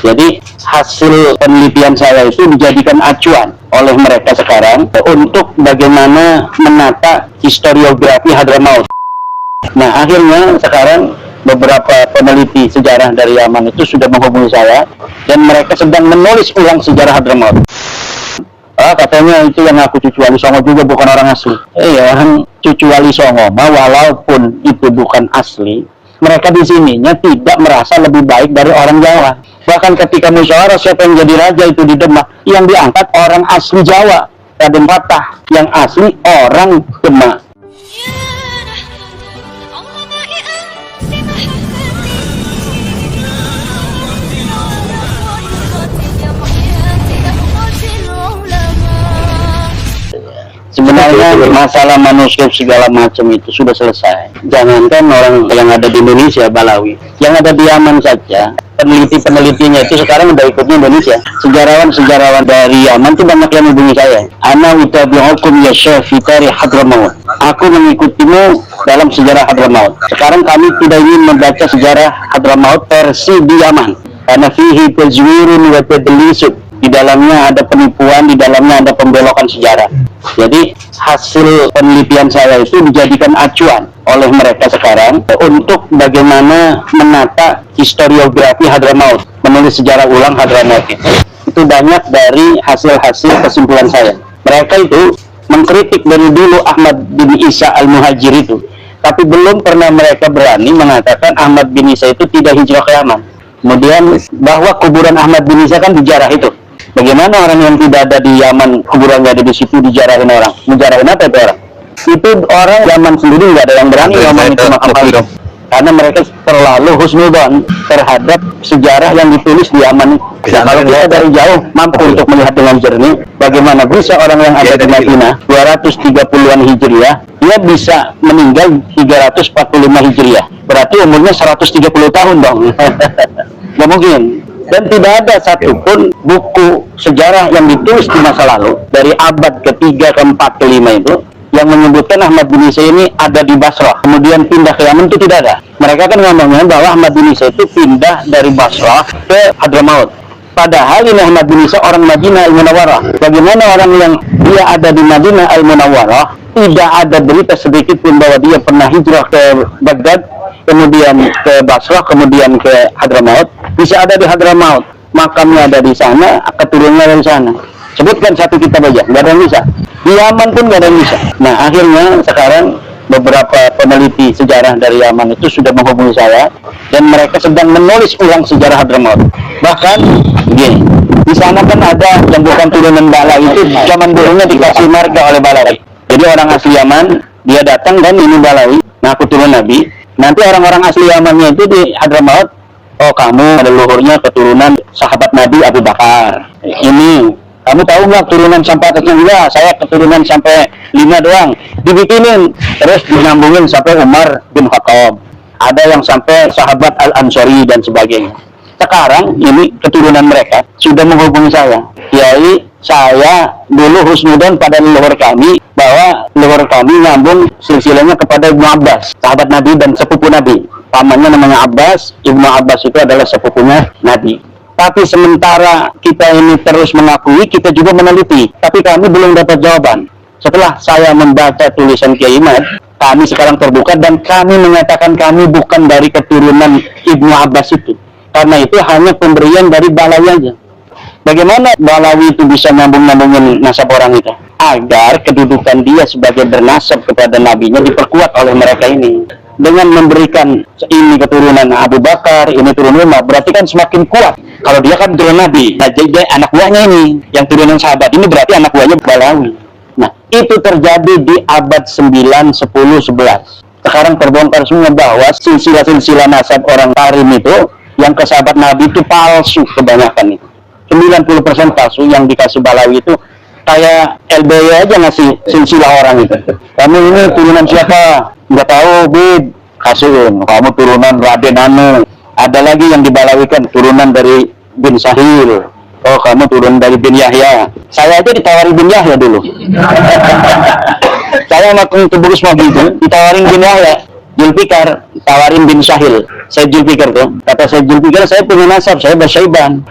Jadi hasil penelitian saya itu dijadikan acuan oleh mereka sekarang untuk bagaimana menata historiografi Hadramaut. Nah, akhirnya sekarang beberapa peneliti sejarah dari Yaman itu sudah menghubungi saya dan mereka sedang menulis ulang sejarah Hadramaut. Katanya itu yang aku Cucu Wali Songo juga bukan orang asli. Orang Cucu Wali Songo, walaupun itu bukan asli, mereka di sininya tidak merasa lebih baik dari orang Jawa. Bahkan ketika musyawarah siapa yang jadi raja itu di Demak, yang diangkat orang asli Jawa, Raden Patah, yang asli orang Demak. Sebenarnya masalah manuskrip segala macam itu sudah selesai. Jangankan orang yang ada di Indonesia, Balawi, yang ada di Yaman saja, peneliti-penelitinya itu sekarang udah ikut Indonesia. Sejarawan-sejarawan dari Yaman itu banyak yang hubungi saya. Ana utabi'ukum ya Syafi tarikh Hadramaut. Aku mengikutimu dalam sejarah Hadramaut. Sekarang kami tidak ingin membaca sejarah Hadramaut versi di Yaman. Karena fihi tazwirun wa tadlisun. Di dalamnya ada penipuan, di dalamnya ada pembelokan sejarah. Jadi hasil penelitian saya itu dijadikan acuan oleh mereka sekarang untuk bagaimana menata historiografi Hadramaut, menulis sejarah ulang Hadramaut itu banyak dari hasil-hasil kesimpulan saya. Mereka itu mengkritik dari dulu Ahmad bin Isa al-Muhajir itu, tapi belum pernah mereka berani mengatakan Ahmad bin Isa itu tidak hijrah ke Yaman. Kemudian bahwa kuburan Ahmad bin Isa kan dijarah itu. Bagaimana orang yang tidak ada di Yaman kuburannya ada di situ dijarahin orang? Menjarahin apa itu orang? Itu orang Yaman sendiri nggak ada yang berani ngomong itu makam itu. Karena mereka terlalu husnudzon terhadap sejarah yang ditulis di Yaman. Nah, kalau kita dari jauh mampu untuk melihat dengan jernih, bagaimana bisa orang yang ada di Madinah 230-an Hijriah, dia bisa meninggal 345 Hijriah. Berarti umurnya 130 tahun dong. Nggak mungkin. Dan tidak ada satupun buku sejarah yang ditulis di masa lalu dari abad ke-3, ke-4, ke-5 itu yang menyebutkan Ahmad bin Isa ini ada di Basrah kemudian pindah ke Yaman, itu tidak ada. Mereka kan ngomongnya bahwa Ahmad bin Isa itu pindah dari Basrah ke Hadramaut. Padahal ini Ahmad bin Isa orang Madinah al-Munawwarah. Bagaimana orang yang dia ada di Madinah al-Munawwarah tidak ada berita sedikit pun bahwa dia pernah hijrah ke Baghdad, kemudian ke Basrah, kemudian ke Hadramaut, bisa ada di Hadramaut, makamnya ada di sana, keturunannya dari sana. Sebutkan satu kitab aja, nggak ada yang bisa. Di Yaman pun nggak ada yang bisa. Nah, akhirnya sekarang beberapa peneliti sejarah dari Yaman itu sudah menghubungi saya dan mereka sedang menulis ulang sejarah Hadramaut. Bahkan gini, di sana kan ada yang bukan turunan Balawi itu zaman dulunya dikasih marga oleh Balawi. Jadi orang asli Yaman dia datang kan ini Balawi, nah aku turun Nabi. Nanti orang-orang asli Yamannya itu di Hadramaut, oh kamu ada leluhurnya keturunan sahabat Nabi Abu Bakar. Ini kamu tahu nggak turunan sampai atasnya? Enggak, saya keturunan sampai 5 doang. Dibikinin terus dinambungin sampai Umar bin Khattab. Ada yang sampai sahabat Al-Ansari dan sebagainya. Sekarang ini keturunan mereka sudah menghubungi saya. Kiai, saya dulu husnudzon pada leluhur kami bahwa leluhur kami nyambung silsilahnya kepada Ibnu Abbas, sahabat Nabi dan sepupu Nabi. Pamannya namanya Abbas, Ibnu Abbas itu adalah sepupunya Nabi. Tapi sementara kita ini terus mengakui, kita juga meneliti, tapi kami belum dapat jawaban. Setelah saya membaca tulisan Kiai Imad, kami sekarang terbuka dan kami menyatakan kami bukan dari keturunan Ibnu Abbas itu. Karena itu hanya pemberian dari Balawi aja. Bagaimana Balawi itu bisa nyambung-nyambungin nasab orang itu? Agar kedudukan dia sebagai bernasab kepada nabinya diperkuat oleh mereka ini. Dengan memberikan ini keturunan Abu Bakar, ini turunan Umar, berarti kan semakin kuat. Kalau dia kan turunan Nabi, nah jadi anak buahnya ini, yang turunan sahabat ini berarti anak buahnya Balawi. Nah, itu terjadi di abad 9, 10, 11. Sekarang terbongkar semua bahwa silsilah-silsilah nasab orang Karim itu yang ke sahabat Nabi itu palsu kebanyakan itu. 90% palsu yang dikasih Balawi itu kayak LBY aja ngasih silsilah orang itu. Kamu ini turunan siapa? Nggak tahu, Bib. Kasihin, kamu turunan Raden Anu. Ada lagi yang dibalawikan turunan dari bin Sahil. Oh, kamu turun dari bin Yahya. Saya aja ditawari bin Yahya dulu. Saya makin keburus mau gitu, ditawarin bin Yahya. Zulfikar tawarin bin Syahil. Saya Zulfikar tuh, kata saya Zulfikar, saya punya nasab, saya Basyaiban.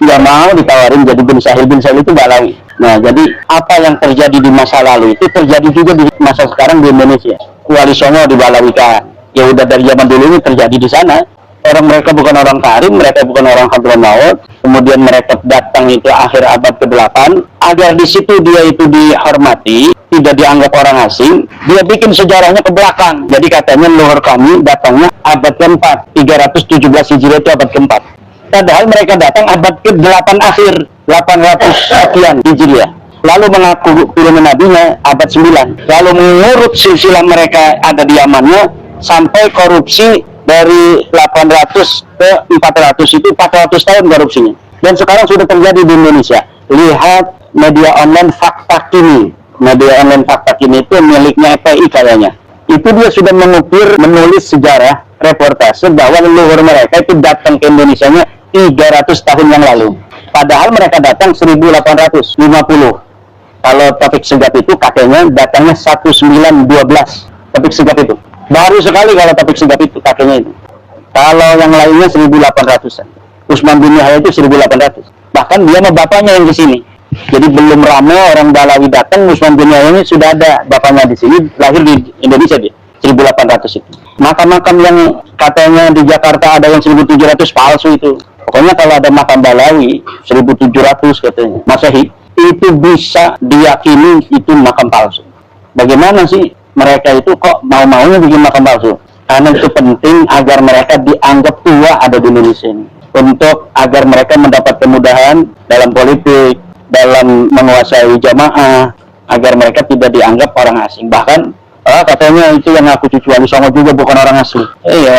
Nggak mau ditawarin jadi bin Syahil. Bin Syahil itu Balawi. Nah, jadi apa yang terjadi di masa lalu itu terjadi juga di masa sekarang di Indonesia. Wali Songo dibalawikan. Ya udah dari zaman dulu ini terjadi di sana. Orang mereka bukan orang Karim, mereka bukan orang Hadramaut. Kemudian mereka datang itu akhir abad ke-8, agar di situ dia itu dihormati, tidak dianggap orang asing. Dia bikin sejarahnya ke belakang. Jadi katanya leluhur kami datangnya abad ke-4, 317 Hijriah itu abad ke-4. Padahal mereka datang abad ke-8 akhir, 800 sekian Hijriah. Lalu mengaku turunan nabinya abad 9. Lalu mengurut silsilah mereka ada di Yamannya sampai korupsi dari 800 ke 400 itu 400 tahun korupsinya. Dan sekarang sudah terjadi di Indonesia. Lihat media online Fakta Kini. Media online Fakta Kini itu miliknya FPI kayaknya. Itu dia sudah mengukir, menulis sejarah reportase bahwa leluhur mereka itu datang ke Indonesianya 300 tahun yang lalu. Padahal mereka datang 1850. Kalau Taufik Segaf itu kakeknya datangnya 1912. Taufik Segaf itu baru sekali kalau Taufik Segaf itu kakeknya itu. Kalau yang lainnya 1800-an. Usman bin Yahya itu 1800. Bahkan dia sama bapaknya yang di sini. Jadi belum ramai orang Balawi datang, Usman bin Yahya ini sudah ada bapaknya di sini, lahir di Indonesia dia. 1800 itu. Makam-makam yang katanya di Jakarta ada yang 1700 palsu itu. Pokoknya kalau ada makam Balawi 1700 katanya Masehi, itu bisa diyakini itu makam palsu. Bagaimana sih mereka itu kok mau-maunya bikin makam palsu? Karena itu penting agar mereka dianggap tua ada di Indonesia ini. Untuk agar mereka mendapat kemudahan dalam politik, dalam menguasai jamaah, agar mereka tidak dianggap orang asing. Bahkan katanya itu yang ngaku cucu Wali Songo juga bukan orang asli.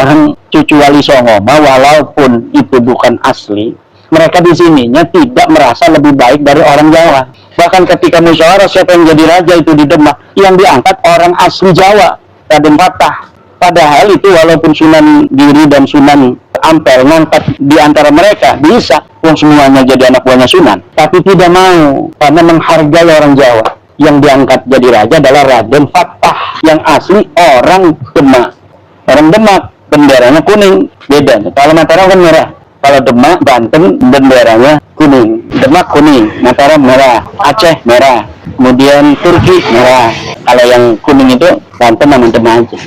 Orang cucu Wali Songo, walaupun itu bukan asli, mereka di sininya tidak merasa lebih baik dari orang Jawa. Bahkan ketika musyawarah siapa yang jadi raja itu di Demak, yang diangkat orang asli Jawa, Raden Fatah. Padahal itu walaupun Sunan Giri dan Sunan Ampel ngangkat di antara mereka bisa, semuanya jadi anak buahnya Sunan, tapi tidak mau karena menghargai orang Jawa. Yang diangkat jadi raja adalah Raden Fatah, yang asli orang Demak. Orang Demak benderanya kuning, beda. Kalau Mataram kan merah. Kalau Demak, Banten benderanya kuning. Demak kuning, Mataram merah, Aceh merah, kemudian Turki merah. Kalau yang kuning itu Banten sama Demak aja.